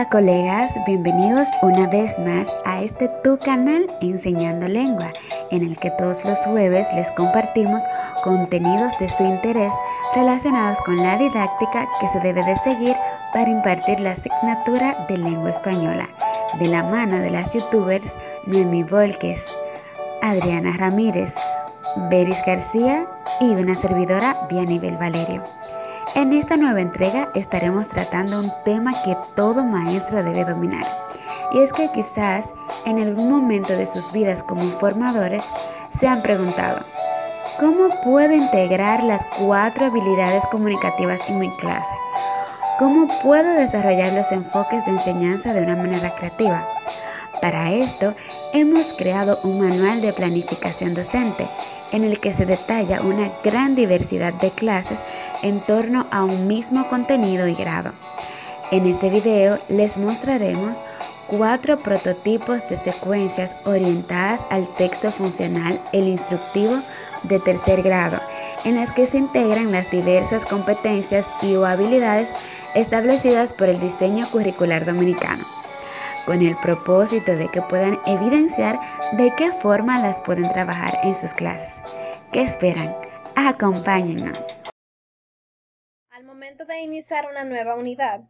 Hola colegas, bienvenidos una vez más a este tu canal Enseñando Lengua, en el que todos los jueves les compartimos contenidos de su interés relacionados con la didáctica que se debe de seguir para impartir la asignatura de lengua española, de la mano de las youtubers Noemí Volques, Adriana Ramírez, Beris García y una servidora Vianibel Valerio. En esta nueva entrega estaremos tratando un tema que todo maestro debe dominar, y es que quizás en algún momento de sus vidas como formadores se han preguntado: ¿cómo puedo integrar las 4 habilidades comunicativas en mi clase? ¿Cómo puedo desarrollar los enfoques de enseñanza de una manera creativa? Para esto, hemos creado un manual de planificación docente en el que se detalla una gran diversidad de clases en torno a un mismo contenido y grado. En este video les mostraremos 4 prototipos de secuencias orientadas al texto funcional, el instructivo de tercer grado, en las que se integran las diversas competencias y o habilidades establecidas por el diseño curricular dominicano, con el propósito de que puedan evidenciar de qué forma las pueden trabajar en sus clases. ¿Qué esperan? Acompáñennos. Al momento de iniciar una nueva unidad,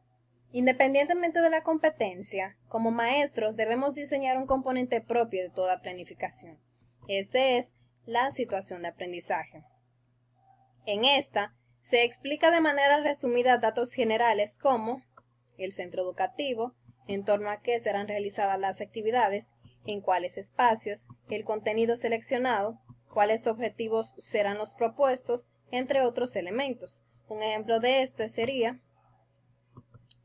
independientemente de la competencia, como maestros debemos diseñar un componente propio de toda planificación. Este es la situación de aprendizaje. En esta se explica de manera resumida datos generales como el centro educativo, en torno a qué serán realizadas las actividades, en cuáles espacios, el contenido seleccionado, cuáles objetivos serán los propuestos, entre otros elementos. Un ejemplo de este sería: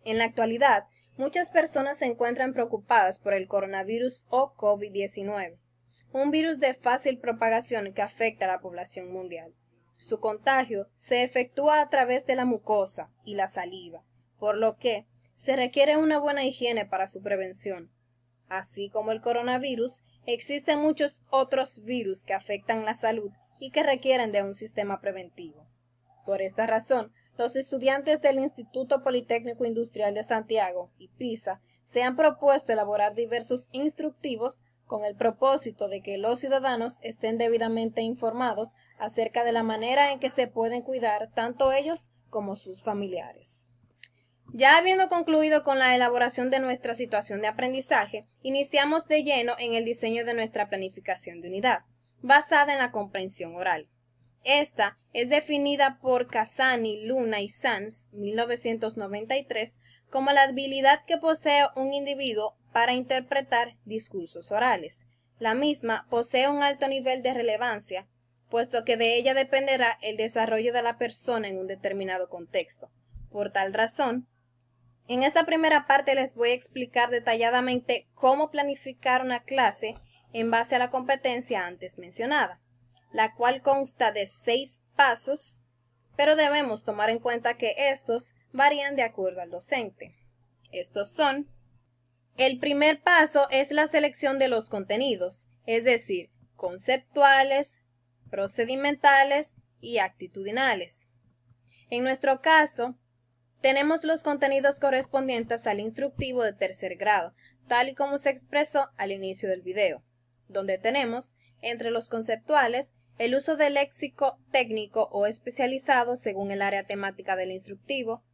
en la actualidad, muchas personas se encuentran preocupadas por el coronavirus o COVID-19, un virus de fácil propagación que afecta a la población mundial. Su contagio se efectúa a través de la mucosa y la saliva, por lo que se requiere una buena higiene para su prevención. Así como el coronavirus, existen muchos otros virus que afectan la salud y que requieren de un sistema preventivo. Por esta razón, los estudiantes del Instituto Politécnico Industrial de Santiago y PISA se han propuesto elaborar diversos instructivos con el propósito de que los ciudadanos estén debidamente informados acerca de la manera en que se pueden cuidar tanto ellos como sus familiares. Ya habiendo concluido con la elaboración de nuestra situación de aprendizaje, iniciamos de lleno en el diseño de nuestra planificación de unidad, basada en la comprensión oral. Esta es definida por Casani, Luna y Sanz, 1993, como la habilidad que posee un individuo para interpretar discursos orales. La misma posee un alto nivel de relevancia, puesto que de ella dependerá el desarrollo de la persona en un determinado contexto. Por tal razón, en esta primera parte les voy a explicar detalladamente cómo planificar una clase en base a la competencia antes mencionada, la cual consta de 6 pasos, pero debemos tomar en cuenta que estos varían de acuerdo al docente. Estos son: el primer paso es la selección de los contenidos, es decir, conceptuales, procedimentales y actitudinales. En nuestro caso, tenemos los contenidos correspondientes al instructivo de tercer grado, tal y como se expresó al inicio del video, donde tenemos, entre los conceptuales, el uso del léxico técnico o especializado según el área temática del instructivo,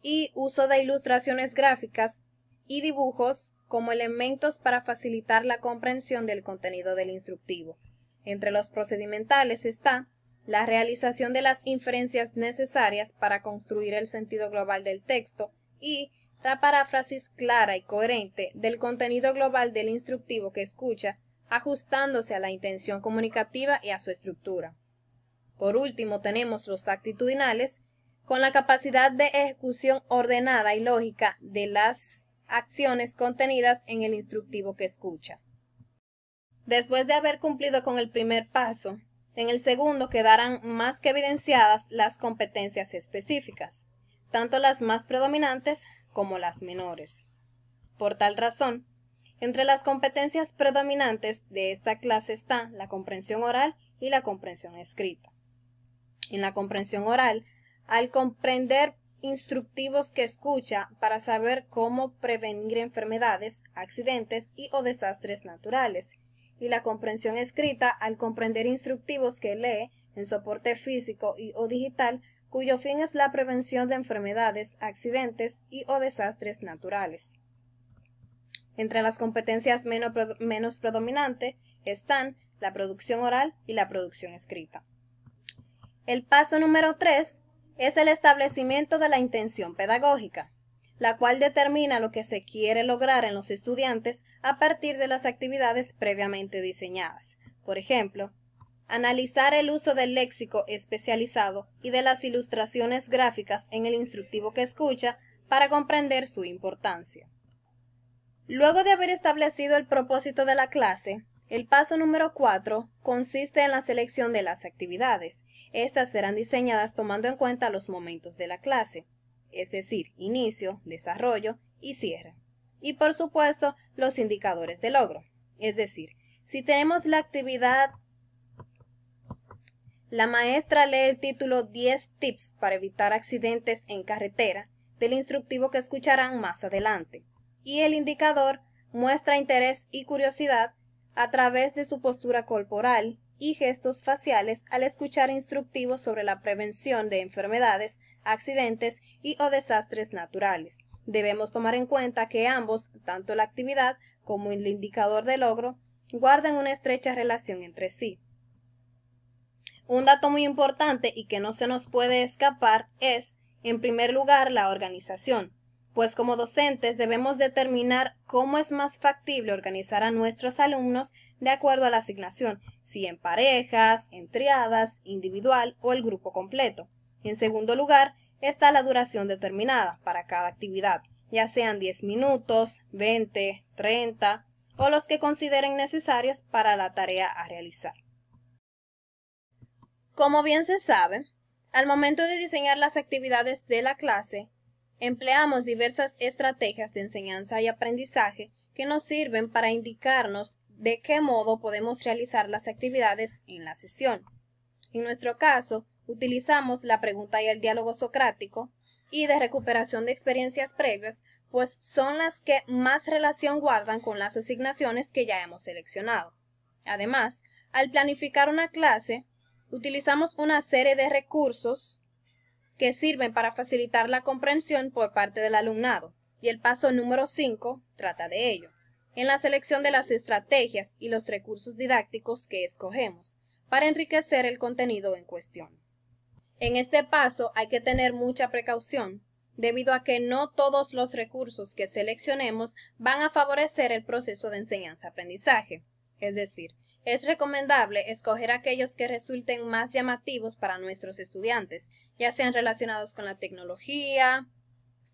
y uso de ilustraciones gráficas y dibujos como elementos para facilitar la comprensión del contenido del instructivo. Entre los procedimentales está la realización de las inferencias necesarias para construir el sentido global del texto y la paráfrasis clara y coherente del contenido global del instructivo que escucha, ajustándose a la intención comunicativa y a su estructura. Por último, tenemos los actitudinales, con la capacidad de ejecución ordenada y lógica de las acciones contenidas en el instructivo que escucha. Después de haber cumplido con el primer paso, en el segundo quedarán más que evidenciadas las competencias específicas, tanto las más predominantes como las menores. Por tal razón, entre las competencias predominantes de esta clase están la comprensión oral y la comprensión escrita. En la comprensión oral, al comprender instructivos que escucha para saber cómo prevenir enfermedades, accidentes o desastres naturales, y la comprensión escrita al comprender instructivos que lee en soporte físico o digital, cuyo fin es la prevención de enfermedades, accidentes o desastres naturales. Entre las competencias menos predominantes están la producción oral y la producción escrita. El paso número 3 es el establecimiento de la intención pedagógica, la cual determina lo que se quiere lograr en los estudiantes a partir de las actividades previamente diseñadas. Por ejemplo, analizar el uso del léxico especializado y de las ilustraciones gráficas en el instructivo que escucha para comprender su importancia. Luego de haber establecido el propósito de la clase, el paso número 4 consiste en la selección de las actividades. Estas serán diseñadas tomando en cuenta los momentos de la clase, es decir, inicio, desarrollo y cierre. Y por supuesto, los indicadores de logro. Es decir, si tenemos la actividad, la maestra lee el título 10 tips para evitar accidentes en carretera del instructivo que escucharán más adelante. Y el indicador muestra interés y curiosidad a través de su postura corporal y gestos faciales al escuchar instructivos sobre la prevención de enfermedades, accidentes o desastres naturales. Debemos tomar en cuenta que ambos, tanto la actividad como el indicador de logro, guardan una estrecha relación entre sí. Un dato muy importante y que no se nos puede escapar es, en primer lugar, la organización, pues como docentes debemos determinar cómo es más factible organizar a nuestros alumnos de acuerdo a la asignación, si en parejas, en triadas, individual o el grupo completo. En segundo lugar, está la duración determinada para cada actividad, ya sean 10 minutos, 20, 30 o los que consideren necesarios para la tarea a realizar. Como bien se sabe, al momento de diseñar las actividades de la clase, empleamos diversas estrategias de enseñanza y aprendizaje que nos sirven para indicarnos de qué modo podemos realizar las actividades en la sesión. En nuestro caso, utilizamos la pregunta y el diálogo socrático y de recuperación de experiencias previas, pues son las que más relación guardan con las asignaciones que ya hemos seleccionado. Además, al planificar una clase, utilizamos una serie de recursos que sirven para facilitar la comprensión por parte del alumnado, y el paso número 5 trata de ello, en la selección de las estrategias y los recursos didácticos que escogemos para enriquecer el contenido en cuestión. En este paso hay que tener mucha precaución, debido a que no todos los recursos que seleccionemos van a favorecer el proceso de enseñanza-aprendizaje, es decir, es recomendable escoger aquellos que resulten más llamativos para nuestros estudiantes, ya sean relacionados con la tecnología,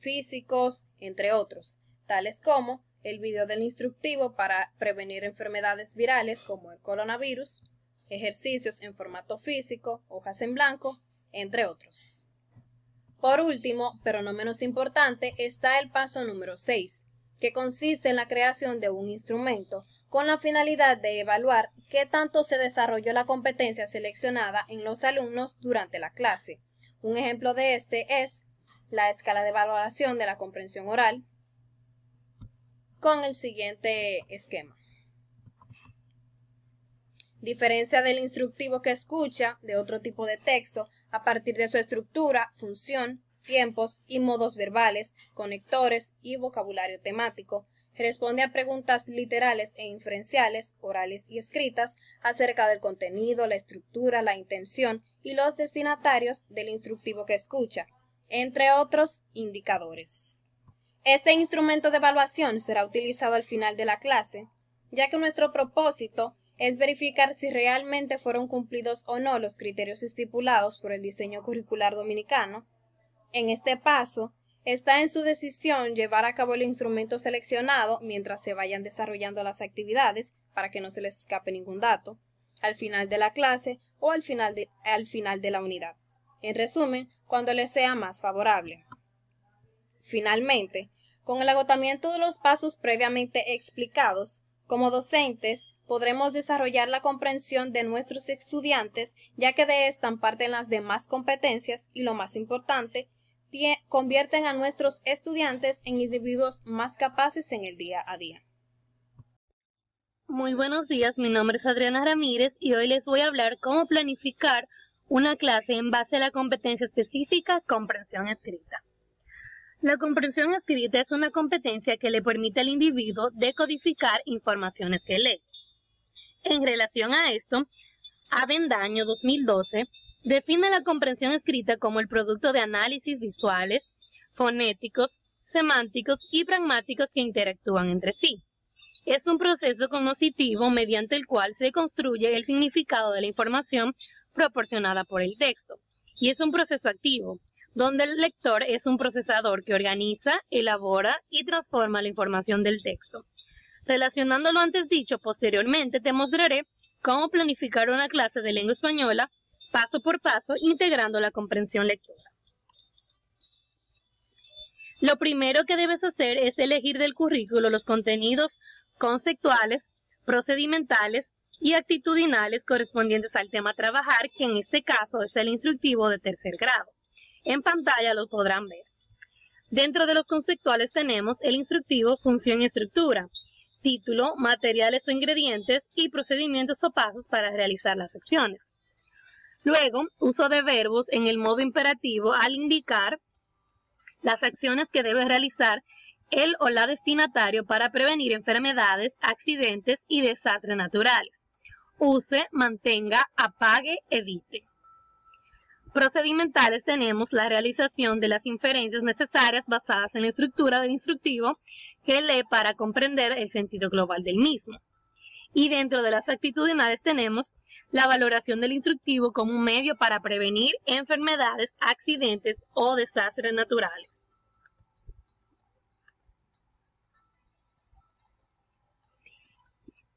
físicos, entre otros, tales como el video del instructivo para prevenir enfermedades virales como el coronavirus, ejercicios en formato físico, hojas en blanco, entre otros. Por último, pero no menos importante, está el paso número 6, que consiste en la creación de un instrumento con la finalidad de evaluar qué tanto se desarrolló la competencia seleccionada en los alumnos durante la clase. Un ejemplo de este es la escala de valoración de la comprensión oral con el siguiente esquema. Diferencia del instructivo que escucha de otro tipo de texto a partir de su estructura, función, tiempos y modos verbales, conectores y vocabulario temático. Responde a preguntas literales e inferenciales, orales y escritas, acerca del contenido, la estructura, la intención y los destinatarios del instructivo que escucha, entre otros indicadores. Este instrumento de evaluación será utilizado al final de la clase, ya que nuestro propósito es verificar si realmente fueron cumplidos o no los criterios estipulados por el diseño curricular dominicano. En este paso, está en su decisión llevar a cabo el instrumento seleccionado mientras se vayan desarrollando las actividades para que no se les escape ningún dato, al final de la clase o al final de la unidad. En resumen, cuando les sea más favorable. Finalmente, con el agotamiento de los pasos previamente explicados, como docentes podremos desarrollar la comprensión de nuestros estudiantes, ya que de esta parten las demás competencias y, lo más importante, convierten a nuestros estudiantes en individuos más capaces en el día a día. Muy buenos días, mi nombre es Adriana Ramírez y hoy les voy a hablar cómo planificar una clase en base a la competencia específica comprensión escrita. La comprensión escrita es una competencia que le permite al individuo decodificar informaciones que lee. En relación a esto, Avendaño 2012 define la comprensión escrita como el producto de análisis visuales, fonéticos, semánticos y pragmáticos que interactúan entre sí. Es un proceso cognoscitivo mediante el cual se construye el significado de la información proporcionada por el texto. Y es un proceso activo, donde el lector es un procesador que organiza, elabora y transforma la información del texto. Relacionando lo antes dicho, posteriormente te mostraré cómo planificar una clase de lengua española paso por paso, integrando la comprensión lectora. Lo primero que debes hacer es elegir del currículo los contenidos conceptuales, procedimentales y actitudinales correspondientes al tema a trabajar, que en este caso es el instructivo de tercer grado. En pantalla lo podrán ver. Dentro de los conceptuales tenemos el instructivo función y estructura, título, materiales o ingredientes y procedimientos o pasos para realizar las acciones. Luego, uso de verbos en el modo imperativo al indicar las acciones que debe realizar el o la destinatario para prevenir enfermedades, accidentes y desastres naturales. Use, mantenga, apague, evite. Procedimentales tenemos la realización de las inferencias necesarias basadas en la estructura del instructivo que lee para comprender el sentido global del mismo. Y dentro de las actitudinales tenemos la valoración del instructivo como un medio para prevenir enfermedades, accidentes o desastres naturales.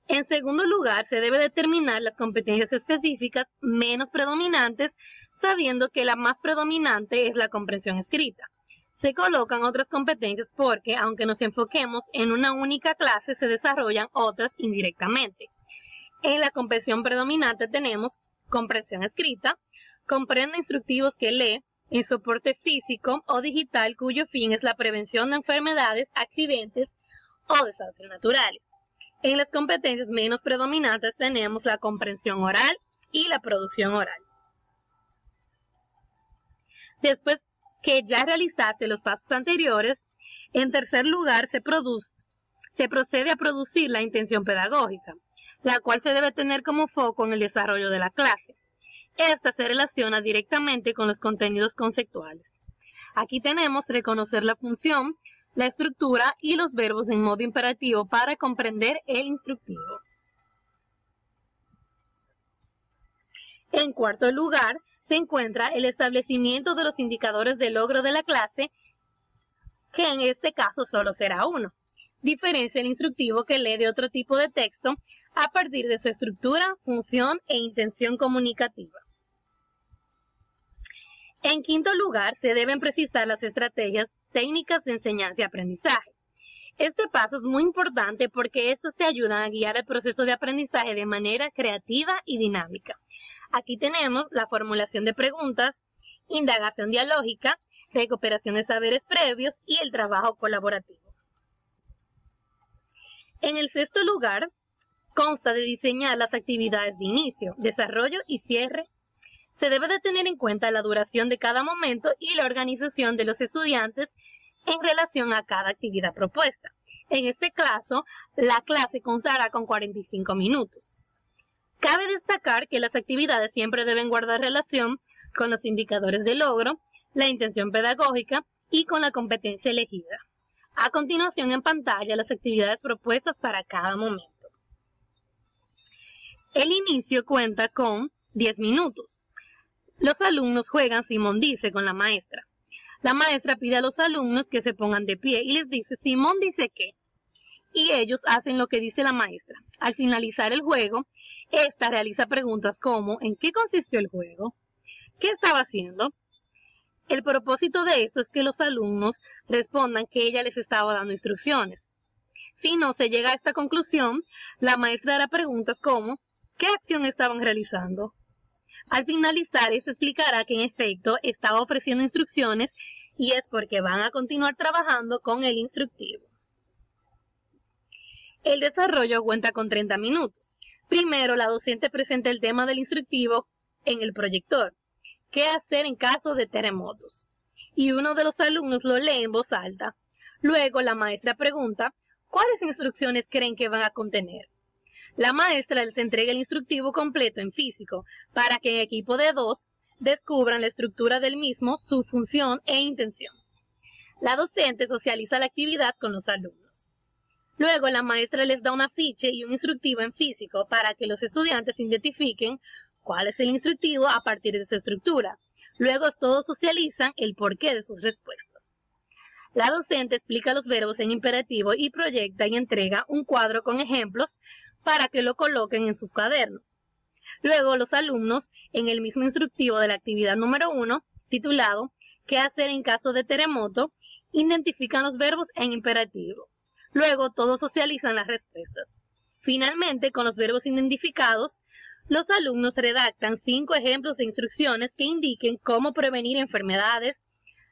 En segundo lugar, se debe determinar las competencias específicas menos predominantes, sabiendo que la más predominante es la comprensión escrita. Se colocan otras competencias porque, aunque nos enfoquemos en una única clase, se desarrollan otras indirectamente. En la comprensión predominante tenemos comprensión escrita, comprende instructivos que lee, en soporte físico o digital cuyo fin es la prevención de enfermedades, accidentes o desastres naturales. En las competencias menos predominantes tenemos la comprensión oral y la producción oral. Después que ya realizaste los pasos anteriores, en tercer lugar se procede a producir la intención pedagógica, la cual se debe tener como foco en el desarrollo de la clase. Esta se relaciona directamente con los contenidos conceptuales. Aquí tenemos reconocer la función, la estructura y los verbos en modo imperativo para comprender el instructivo. En cuarto lugar, se encuentra el establecimiento de los indicadores de logro de la clase, que en este caso solo será uno. Diferencia el instructivo que lee de otro tipo de texto a partir de su estructura, función e intención comunicativa. En quinto lugar, se deben precisar las estrategias técnicas de enseñanza y aprendizaje. Este paso es muy importante porque estos te ayudan a guiar el proceso de aprendizaje de manera creativa y dinámica. Aquí tenemos la formulación de preguntas, indagación dialógica, recuperación de saberes previos y el trabajo colaborativo. En el sexto lugar, consta de diseñar las actividades de inicio, desarrollo y cierre. Se debe de tener en cuenta la duración de cada momento y la organización de los estudiantes en relación a cada actividad propuesta. En este caso, la clase constará con 45 minutos. Cabe destacar que las actividades siempre deben guardar relación con los indicadores de logro, la intención pedagógica y con la competencia elegida. A continuación en pantalla las actividades propuestas para cada momento. El inicio cuenta con 10 minutos. Los alumnos juegan Simón dice con la maestra. La maestra pide a los alumnos que se pongan de pie y les dice Simón dice qué. Y ellos hacen lo que dice la maestra. Al finalizar el juego, esta realiza preguntas como ¿en qué consistió el juego? ¿Qué estaba haciendo? El propósito de esto es que los alumnos respondan que ella les estaba dando instrucciones. Si no se llega a esta conclusión, la maestra hará preguntas como ¿qué acción estaban realizando? Al finalizar, esto explicará que en efecto estaba ofreciendo instrucciones y es porque van a continuar trabajando con el instructivo. El desarrollo cuenta con 30 minutos. Primero, la docente presenta el tema del instructivo en el proyector. ¿Qué hacer en caso de terremotos? Y uno de los alumnos lo lee en voz alta. Luego, la maestra pregunta, ¿cuáles instrucciones creen que van a contener? La maestra les entrega el instructivo completo en físico para que en equipo de 2 descubran la estructura del mismo, su función e intención. La docente socializa la actividad con los alumnos. Luego, la maestra les da un afiche y un instructivo en físico para que los estudiantes identifiquen cuál es el instructivo a partir de su estructura. Luego, todos socializan el porqué de sus respuestas. La docente explica los verbos en imperativo y proyecta y entrega un cuadro con ejemplos para que lo coloquen en sus cuadernos. Luego, los alumnos, en el mismo instructivo de la actividad número 1, titulado ¿Qué hacer en caso de terremoto?, identifican los verbos en imperativo. Luego, todos socializan las respuestas. Finalmente, con los verbos identificados, los alumnos redactan 5 ejemplos de instrucciones que indiquen cómo prevenir enfermedades,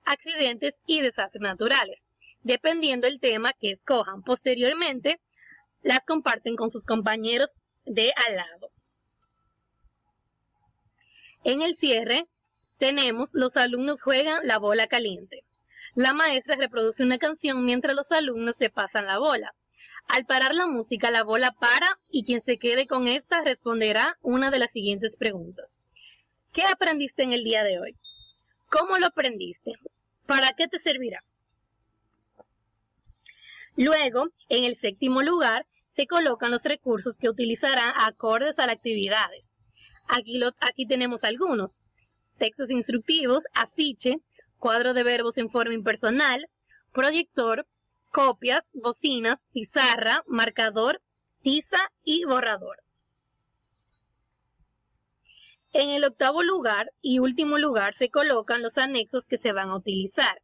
accidentes y desastres naturales, dependiendo del tema que escojan. Posteriormente, las comparten con sus compañeros de al lado. En el cierre, tenemos los alumnos juegan la bola caliente. La maestra reproduce una canción mientras los alumnos se pasan la bola. Al parar la música, la bola para y quien se quede con esta responderá una de las siguientes preguntas. ¿Qué aprendiste en el día de hoy? ¿Cómo lo aprendiste? ¿Para qué te servirá? Luego, en el séptimo lugar, se colocan los recursos que utilizarán acordes a las actividades. Aquí tenemos algunos. Textos instructivos, afiche, cuadro de verbos en forma impersonal, proyector, copias, bocinas, pizarra, marcador, tiza y borrador. En el octavo lugar y último lugar se colocan los anexos que se van a utilizar.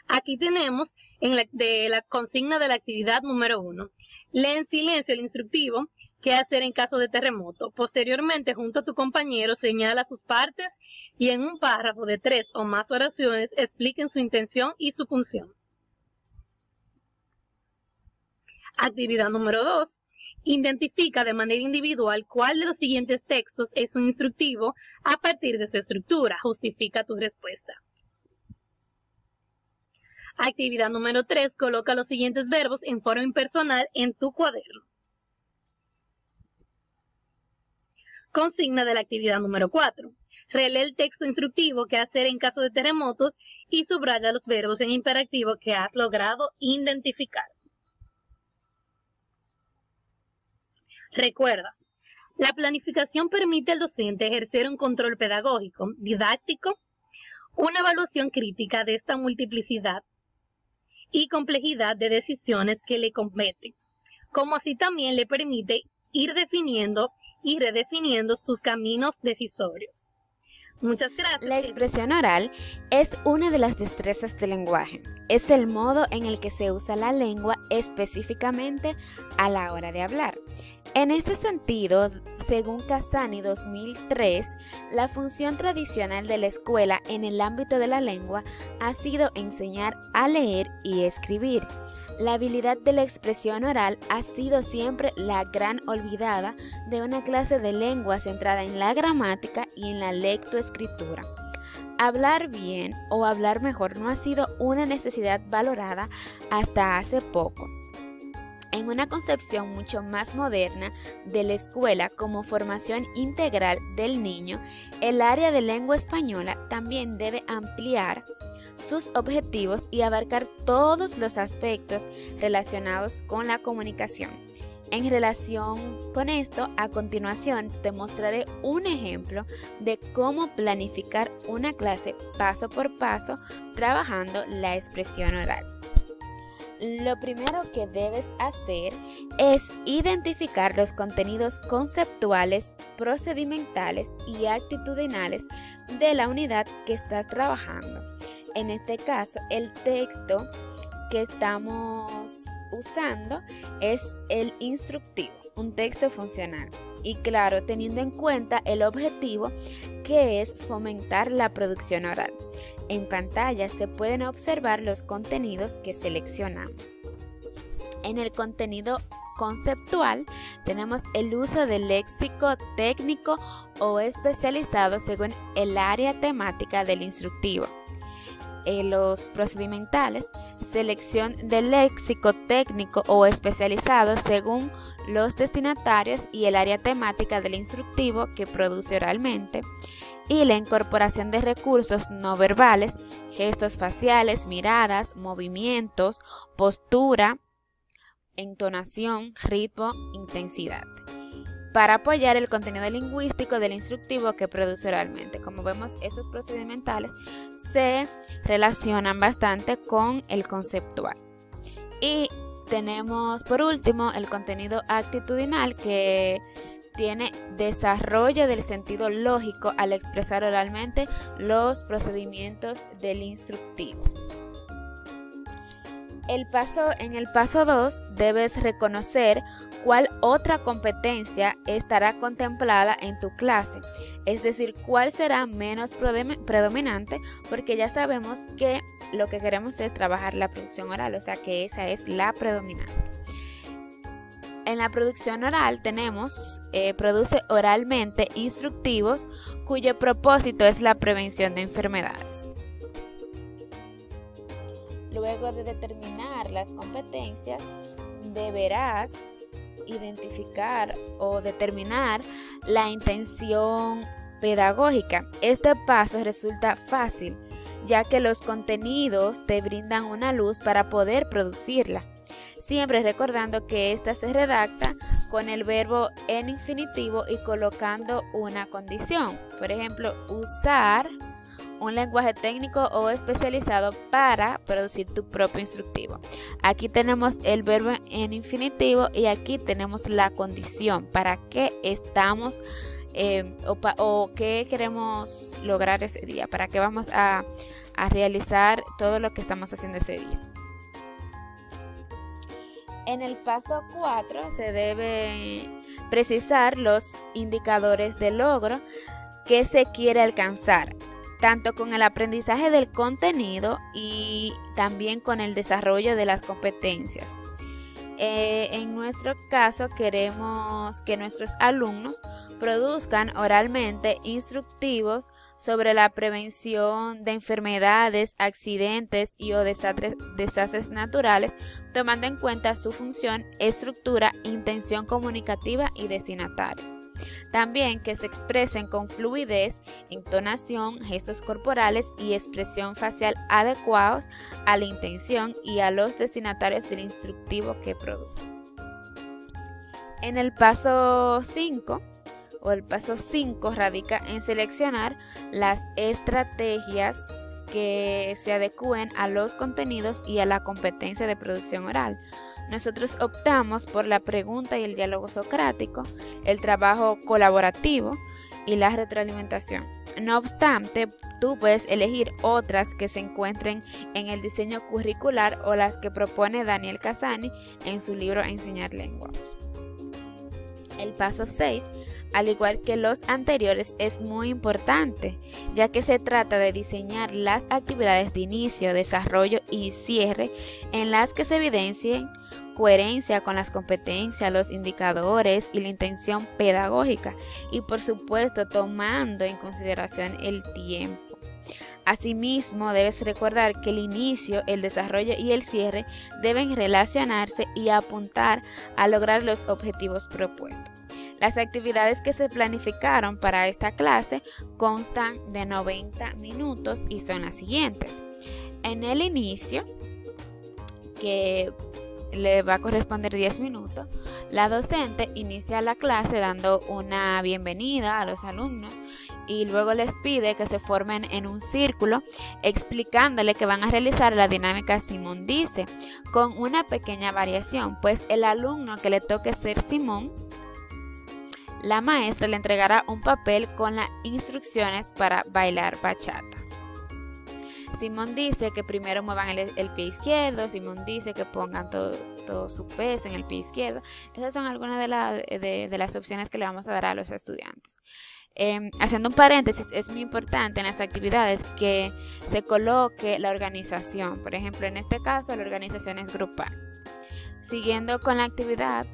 Aquí tenemos la consigna de la actividad número 1. Lee en silencio el instructivo, qué hacer en caso de terremoto. Posteriormente, junto a tu compañero, señala sus partes y en un párrafo de 3 o más oraciones expliquen su intención y su función. Actividad número 2. Identifica de manera individual cuál de los siguientes textos es un instructivo a partir de su estructura. Justifica tu respuesta. Actividad número 3. Coloca los siguientes verbos en forma impersonal en tu cuaderno. Consigna de la actividad número 4. Relee el texto instructivo que hacer en caso de terremotos y subraya los verbos en imperativo que has logrado identificar. Recuerda, la planificación permite al docente ejercer un control pedagógico, didáctico, una evaluación crítica de esta multiplicidad y complejidad de decisiones que le competen, como así también le permite ir definiendo y redefiniendo sus caminos decisorios. Muchas gracias. La expresión oral es una de las destrezas del lenguaje. Es el modo en el que se usa la lengua específicamente a la hora de hablar. En este sentido, según Casani 2003, la función tradicional de la escuela en el ámbito de la lengua ha sido enseñar a leer y escribir. La habilidad de la expresión oral ha sido siempre la gran olvidada de una clase de lengua centrada en la gramática y en la lectoescritura. Hablar bien o hablar mejor no ha sido una necesidad valorada hasta hace poco. En una concepción mucho más moderna de la escuela como formación integral del niño, el área de lengua española también debe ampliar sus objetivos y abarcar todos los aspectos relacionados con la comunicación. En relación con esto, a continuación te mostraré un ejemplo de cómo planificar una clase paso por paso trabajando la expresión oral. Lo primero que debes hacer es identificar los contenidos conceptuales, procedimentales y actitudinales de la unidad que estás trabajando. En este caso, el texto que estamos usando es el instructivo. un texto funcional y claro, teniendo en cuenta el objetivo que es fomentar la producción oral. En pantalla se pueden observar los contenidos que seleccionamos. En el contenido conceptual tenemos el uso del léxico técnico o especializado según el área temática del instructivo. En los procedimentales, selección del léxico técnico o especializado según los destinatarios y el área temática del instructivo que produce oralmente, y la incorporación de recursos no verbales, gestos faciales, miradas, movimientos, postura, entonación, ritmo, intensidad, para apoyar el contenido lingüístico del instructivo que produce oralmente. Como vemos, esos procedimentales se relacionan bastante con el conceptual. Y tenemos por último el contenido actitudinal, que tiene desarrollo del sentido lógico al expresar oralmente los procedimientos del instructivo. En el paso 2 debes reconocer cuál otra competencia estará contemplada en tu clase, es decir, cuál será menos predominante, porque ya sabemos que lo que queremos es trabajar la producción oral, o sea que esa es la predominante. En la producción oral tenemos, produce oralmente instructivos cuyo propósito es la prevención de enfermedades. Luego de determinar las competencias, deberás identificar o determinar la intención pedagógica. Este paso resulta fácil, ya que los contenidos te brindan una luz para poder producirla. Siempre recordando que esta se redacta con el verbo en infinitivo y colocando una condición. Por ejemplo, usar un lenguaje técnico o especializado para producir tu propio instructivo. Aquí tenemos el verbo en infinitivo y aquí tenemos la condición para qué estamos o qué queremos lograr ese día, para qué vamos a realizar todo lo que estamos haciendo ese día. En el paso 4 se debe precisar los indicadores de logro que se quiere alcanzar, tanto con el aprendizaje del contenido y también con el desarrollo de las competencias. En nuestro caso queremos que nuestros alumnos produzcan oralmente instructivos sobre la prevención de enfermedades, accidentes y o desastres naturales, tomando en cuenta su función, estructura, intención comunicativa y destinatarios. También que se expresen con fluidez, entonación, gestos corporales y expresión facial adecuados a la intención y a los destinatarios del instructivo que produce. En el paso 5 radica en seleccionar las estrategias que se adecúen a los contenidos y a la competencia de producción oral. Nosotros optamos por la pregunta y el diálogo socrático, el trabajo colaborativo y la retroalimentación. No obstante, tú puedes elegir otras que se encuentren en el diseño curricular o las que propone Daniel Casani en su libro Enseñar Lengua. El paso 6, al igual que los anteriores, es muy importante, ya que se trata de diseñar las actividades de inicio, desarrollo y cierre en las que se evidencien coherencia con las competencias, los indicadores y la intención pedagógica, y por supuesto tomando en consideración el tiempo. Asimismo, debes recordar que el inicio, el desarrollo y el cierre deben relacionarse y apuntar a lograr los objetivos propuestos. Las actividades que se planificaron para esta clase constan de 90 minutos y son las siguientes. En el inicio, que le va a corresponder 10 minutos, la docente inicia la clase dando una bienvenida a los alumnos y luego les pide que se formen en un círculo explicándole que van a realizar la dinámica Simón dice, con una pequeña variación, pues el alumno que le toque ser Simón, la maestra le entregará un papel con las instrucciones para bailar bachata. Simón dice que primero muevan el pie izquierdo, Simón dice que pongan cuánto su peso en el pie izquierdo. Esas son algunas de las opciones que le vamos a dar a los estudiantes. Haciendo un paréntesis, es muy importante en las actividades que se coloque la organización. Por ejemplo, en este caso la organización es grupal. Siguiendo con la actividad,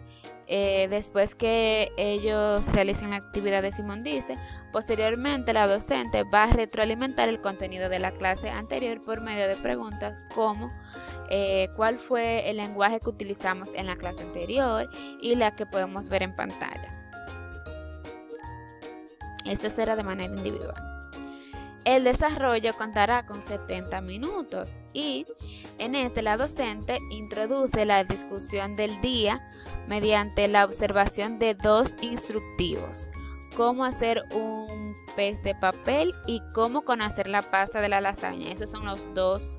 después que ellos realicen la actividad de Simón dice, posteriormente la docente va a retroalimentar el contenido de la clase anterior por medio de preguntas como cuál fue el lenguaje que utilizamos en la clase anterior y la que podemos ver en pantalla. Esto será de manera individual. El desarrollo contará con 70 minutos y en este la docente introduce la discusión del día mediante la observación de 2 instructivos: cómo hacer un pez de papel y cómo conocer la pasta de la lasaña. Esos son los 2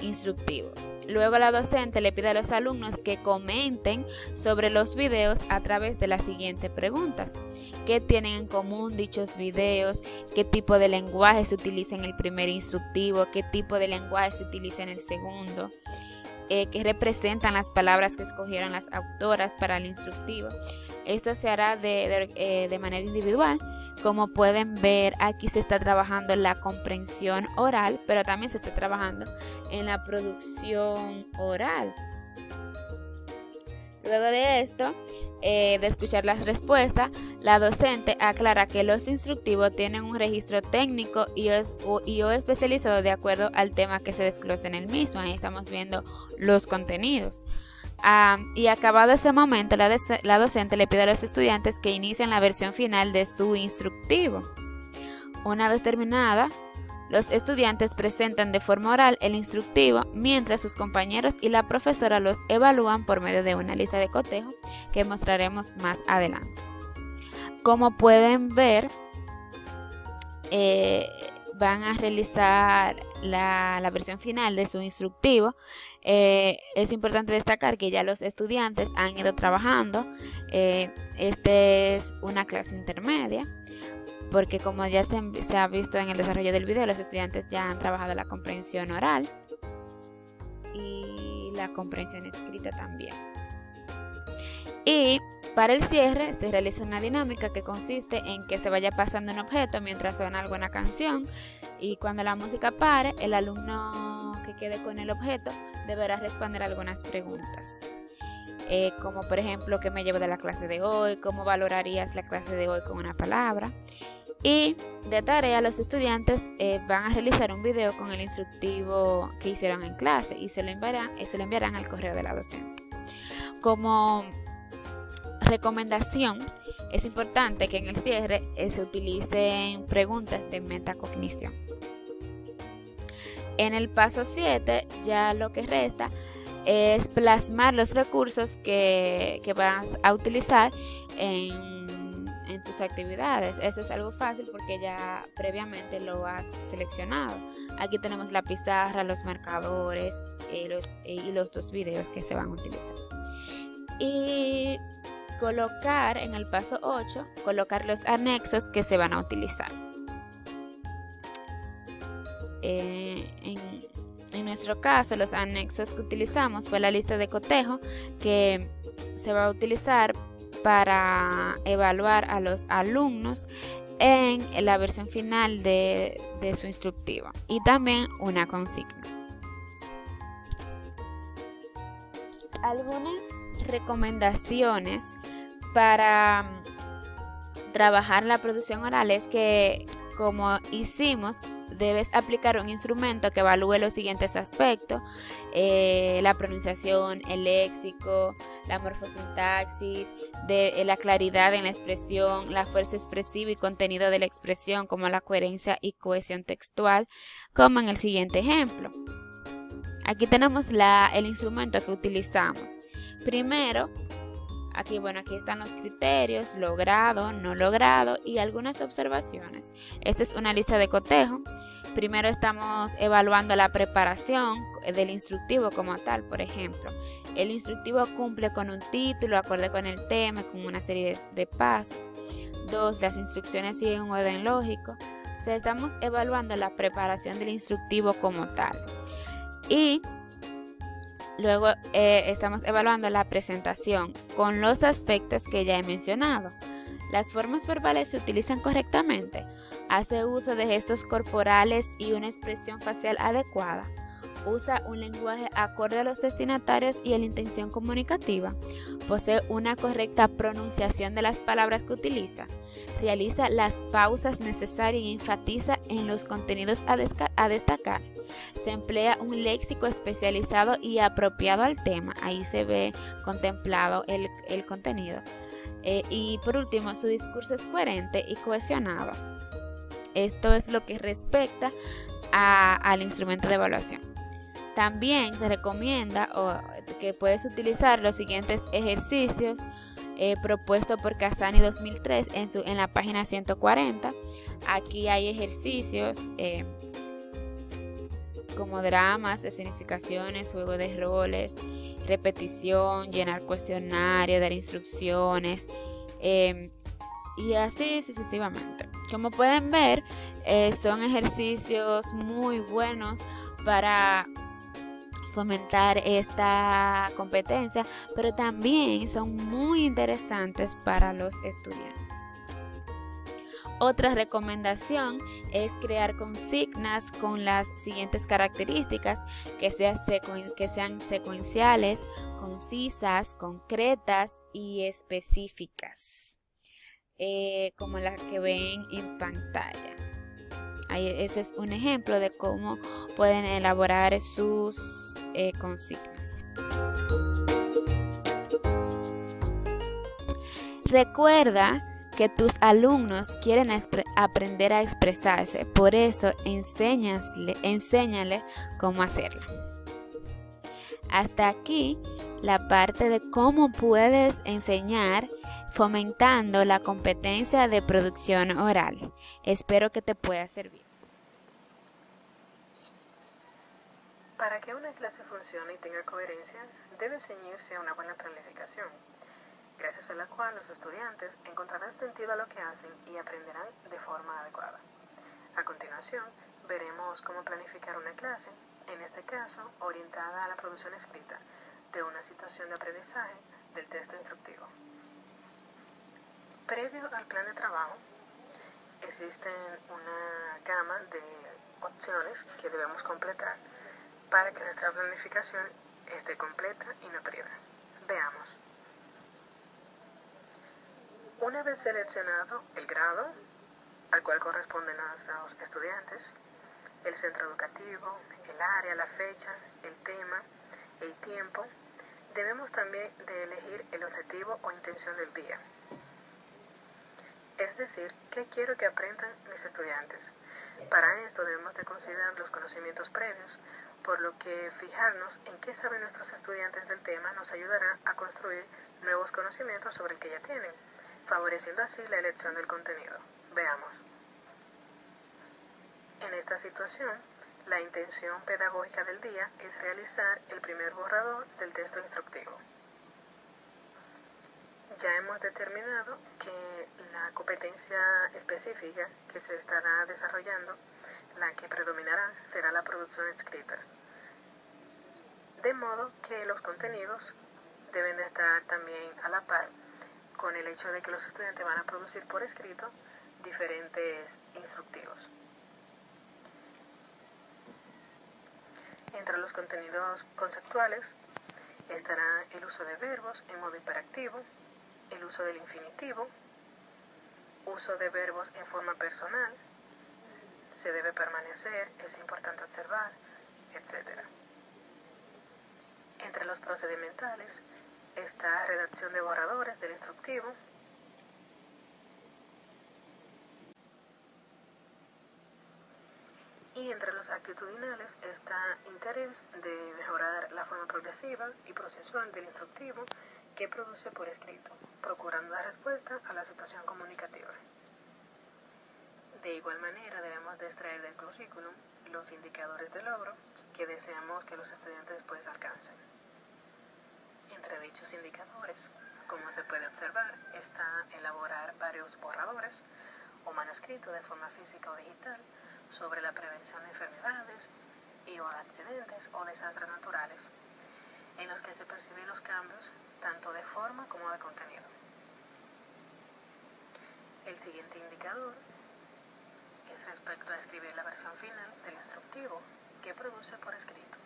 instructivos. Luego la docente le pide a los alumnos que comenten sobre los videos a través de las siguientes preguntas: ¿qué tienen en común dichos videos? ¿Qué tipo de lenguaje se utiliza en el primer instructivo? ¿Qué tipo de lenguaje se utiliza en el segundo? ¿Qué representan las palabras que escogieron las autoras para el instructivo? Esto se hará de manera individual. Como pueden ver, aquí se está trabajando en la comprensión oral, pero también se está trabajando en la producción oral. Luego de esto, de escuchar las respuestas, la docente aclara que los instructivos tienen un registro técnico y o especializado de acuerdo al tema que se desglosa en el mismo. Ahí estamos viendo los contenidos. Y acabado ese momento, la docente le pide a los estudiantes que inicien la versión final de su instructivo. Una vez terminada, los estudiantes presentan de forma oral el instructivo, mientras sus compañeros y la profesora los evalúan por medio de una lista de cotejo que mostraremos más adelante. Como pueden ver, van a realizar la versión final de su instructivo. Es importante destacar que ya los estudiantes han ido trabajando. Esta es una clase intermedia, porque como ya se ha visto en el desarrollo del video, los estudiantes ya han trabajado la comprensión oral y la comprensión escrita también. Y para el cierre se realiza una dinámica que consiste en que se vaya pasando un objeto mientras suena alguna canción, y cuando la música pare, el alumno que quede con el objeto deberá responder algunas preguntas. Como por ejemplo, ¿qué me llevo de la clase de hoy? ¿Cómo valorarías la clase de hoy con una palabra? Y de tarea, los estudiantes van a realizar un video con el instructivo que hicieron en clase y se lo enviarán al correo de la docente. Como recomendación, es importante que en el cierre se utilicen preguntas de metacognición. En el paso 7, ya lo que resta es plasmar los recursos que vas a utilizar en tus actividades. Eso es algo fácil porque ya previamente lo has seleccionado. Aquí tenemos la pizarra, los marcadores y los 2 videos que se van a utilizar. Y colocar en el paso 8, colocar los anexos que se van a utilizar. En nuestro caso, los anexos que utilizamos fue la lista de cotejo que se va a utilizar para evaluar a los alumnos en la versión final de su instructivo, y también una consigna. Algunas recomendaciones para trabajar la producción oral es que, como hicimos, debes aplicar un instrumento que evalúe los siguientes aspectos: la pronunciación, el léxico, la morfosintaxis, la claridad en la expresión, la fuerza expresiva y contenido de la expresión, como la coherencia y cohesión textual, como en el siguiente ejemplo. Aquí tenemos el instrumento que utilizamos. Primero, aquí están los criterios: logrado, no logrado y algunas observaciones. Esta es una lista de cotejo. Primero estamos evaluando la preparación del instructivo como tal. Por ejemplo, el instructivo cumple con un título acorde con el tema, con una serie de pasos. 2. Las instrucciones siguen un orden lógico. O sea, estamos evaluando la preparación del instructivo como tal. Y Luego estamos evaluando la presentación con los aspectos que ya he mencionado. Las formas verbales se utilizan correctamente. Hace uso de gestos corporales y una expresión facial adecuada. Usa un lenguaje acorde a los destinatarios y a la intención comunicativa. Posee una correcta pronunciación de las palabras que utiliza. Realiza las pausas necesarias y enfatiza en los contenidos a destacar. Se emplea un léxico especializado y apropiado al tema. Ahí se ve contemplado el contenido. Y por último, su discurso es coherente y cohesionado. Esto es lo que respecta al instrumento de evaluación. También se recomienda que puedes utilizar los siguientes ejercicios propuestos por Casani 2003 en la página 140. Aquí hay ejercicios como dramas, significaciones, juego de roles, repetición, llenar cuestionario, dar instrucciones y así sucesivamente. Como pueden ver, son ejercicios muy buenos para fomentar esta competencia, pero también son muy interesantes para los estudiantes. Otra recomendación es crear consignas con las siguientes características, que sean secuenciales, concisas, concretas y específicas, como las que ven en pantalla. Ese es un ejemplo de cómo pueden elaborar sus consignas. Recuerda que tus alumnos quieren aprender a expresarse, por eso enséñale cómo hacerlo. Hasta aquí la parte de cómo puedes enseñar fomentando la competencia de producción oral. Espero que te pueda servir. Para que una clase funcione y tenga coherencia, debe ceñirse a una buena planificación, gracias a la cual los estudiantes encontrarán sentido a lo que hacen y aprenderán de forma adecuada. A continuación, veremos cómo planificar una clase, en este caso orientada a la producción escrita de una situación de aprendizaje del texto instructivo. Previo al plan de trabajo, existen una gama de opciones que debemos completar para que nuestra planificación esté completa y nutrida. Veamos. Una vez seleccionado el grado al cual corresponden nuestros estudiantes, el centro educativo, el área, la fecha, el tema, el tiempo, debemos también de elegir el objetivo o intención del día. Es decir, ¿qué quiero que aprendan mis estudiantes? Para esto debemos de considerar los conocimientos previos, por lo que fijarnos en qué saben nuestros estudiantes del tema nos ayudará a construir nuevos conocimientos sobre el que ya tienen, favoreciendo así la elección del contenido. Veamos. En esta situación, la intención pedagógica del día es realizar el primer borrador del texto instructivo. Ya hemos determinado que la competencia específica que se estará desarrollando, la que predominará, será la producción escrita. De modo que los contenidos deben de estar también a la par con el hecho de que los estudiantes van a producir por escrito diferentes instructivos. Entre los contenidos conceptuales estará el uso de verbos en modo imperativo, el uso del infinitivo, uso de verbos en forma personal, se debe permanecer, es importante observar, etc. Entre los procedimentales está redacción de borradores del instructivo, y entre los actitudinales está interés de mejorar la forma progresiva y procesual del instructivo que produce por escrito, procurando dar respuesta a la situación comunicativa. De igual manera, debemos de extraer del currículum los indicadores de logro que deseamos que los estudiantes pues alcancen. Entre dichos indicadores, como se puede observar, está elaborar varios borradores o manuscritos de forma física o digital sobre la prevención de enfermedades y o accidentes o desastres naturales, en los que se perciben los cambios tanto de forma como de contenido. El siguiente indicador es respecto a escribir la versión final del instructivo que produce por escrito,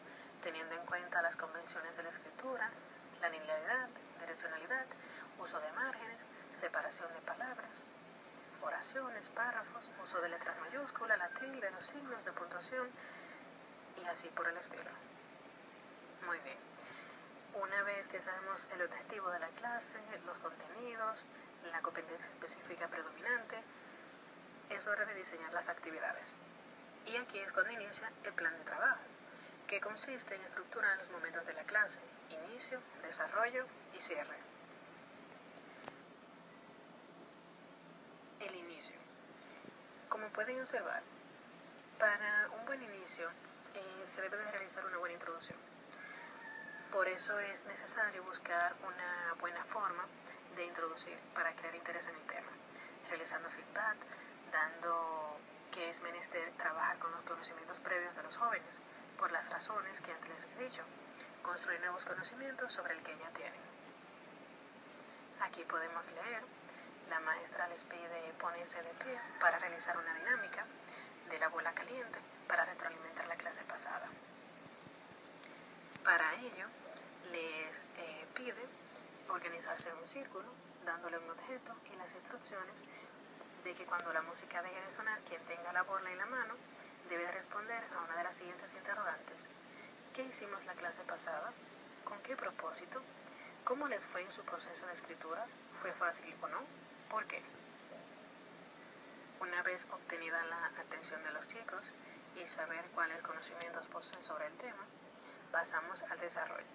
teniendo en cuenta las convenciones de la escritura, la linealidad, direccionalidad, uso de márgenes, separación de palabras, oraciones, párrafos, uso de letras mayúsculas, la tilde, los signos de puntuación y así por el estilo. Muy bien. Una vez que sabemos el objetivo de la clase, los contenidos, la competencia específica predominante, es hora de diseñar las actividades. Y aquí es cuando inicia el plan de trabajo, que consiste en estructurar los momentos de la clase: inicio, desarrollo y cierre. El inicio. Como pueden observar, para un buen inicio se debe de realizar una buena introducción. Por eso es necesario buscar una buena forma de introducir para crear interés en el tema, realizando feedback, dando que es menester trabajar con los conocimientos previos de los jóvenes, por las razones que antes les he dicho, construir nuevos conocimientos sobre el que ya tienen. Aquí podemos leer, la maestra les pide ponerse de pie para realizar una dinámica de la bola caliente para retroalimentar la clase pasada. Para ello, les pide organizarse en un círculo, dándole un objeto y las instrucciones de que cuando la música deje de sonar, quien tenga la bola en la mano debe de responder a una de las siguientes interrogantes. ¿Qué hicimos la clase pasada? ¿Con qué propósito? ¿Cómo les fue en su proceso de escritura? ¿Fue fácil o no? ¿Por qué? Una vez obtenida la atención de los chicos y saber cuáles conocimientos poseen sobre el tema, pasamos al desarrollo.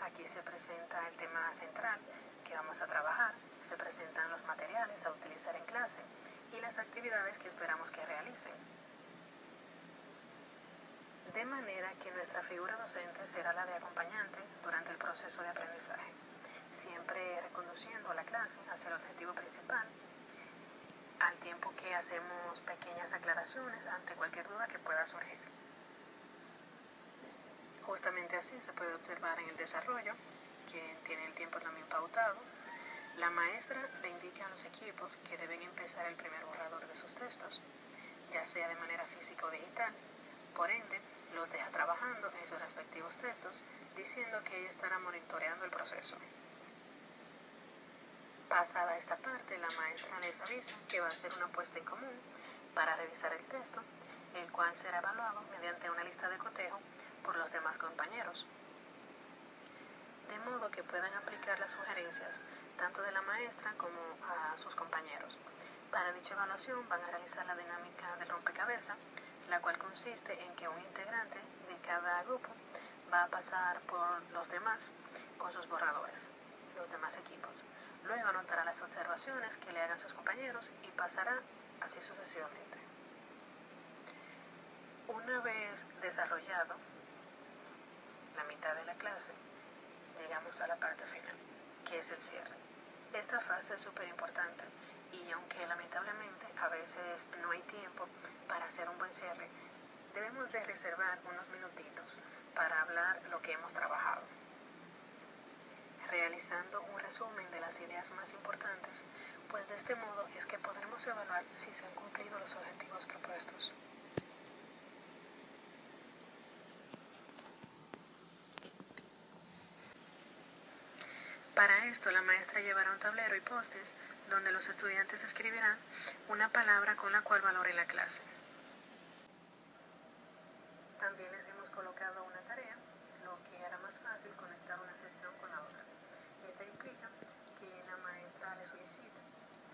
Aquí se presenta el tema central que vamos a trabajar, se presentan los materiales a utilizar en clase y las actividades que esperamos que realicen. De manera que nuestra figura docente será la de acompañante durante el proceso de aprendizaje, siempre reconduciendo la clase hacia el objetivo principal, al tiempo que hacemos pequeñas aclaraciones ante cualquier duda que pueda surgir. Justamente así se puede observar en el desarrollo, que tiene el tiempo también pautado. La maestra le indica a los equipos que deben empezar el primer borrador de sus textos, ya sea de manera física o digital. Por ende, los deja trabajando en sus respectivos textos, diciendo que ella estará monitoreando el proceso. Pasada esta parte, la maestra les avisa que va a hacer una puesta en común para revisar el texto, el cual será evaluado mediante una lista de cotejo por los demás compañeros, de modo que puedan aplicar las sugerencias tanto de la maestra como a sus compañeros. Para dicha evaluación van a realizar la dinámica del rompecabezas, la cual consiste en que un integrante de cada grupo va a pasar por los demás con sus borradores, los demás equipos. Luego anotará las observaciones que le hagan sus compañeros y pasará así sucesivamente. Una vez desarrollado la mitad de la clase, llegamos a la parte final, que es el cierre. Esta fase es súper importante y aunque lamentablemente a veces no hay tiempo para hacer un buen cierre, debemos de reservar unos minutitos para hablar lo que hemos trabajado, realizando un resumen de las ideas más importantes, pues de este modo es que podremos evaluar si se han cumplido los objetivos propuestos. Para esto, la maestra llevará un tablero y postes donde los estudiantes escribirán una palabra con la cual valoren la clase. También les hemos colocado una tarea, lo que hará más fácil conectar una sección con la otra. Esta implica que la maestra le solicite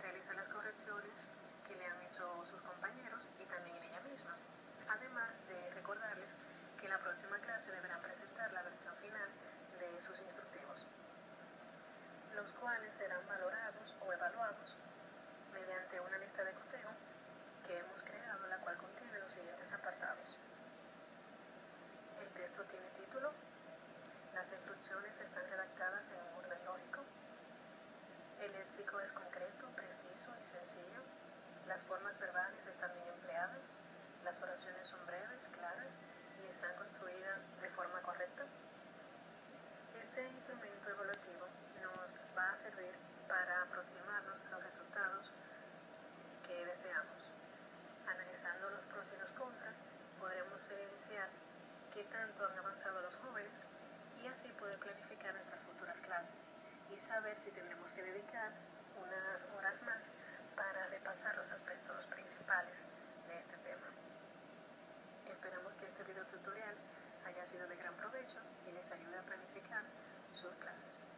realizar las correcciones que le han hecho sus compañeros y también ella misma, además de recordarles que en la próxima clase deberán presentar la versión final de sus instructivos, los cuales serán valorados o evaluados mediante una lista de cotejo que hemos creado, la cual contiene los siguientes apartados. El texto tiene título, las instrucciones están redactadas en un orden lógico, el léxico es concreto, preciso y sencillo, las formas verbales están bien empleadas, las oraciones son breves, claras y están construidas de forma correcta. servir para aproximarnos a los resultados que deseamos. Analizando los pros y los contras, podremos evidenciar qué tanto han avanzado los jóvenes y así poder planificar nuestras futuras clases y saber si tendremos que dedicar unas horas más para repasar los aspectos principales de este tema. Esperamos que este video tutorial haya sido de gran provecho y les ayude a planificar sus clases.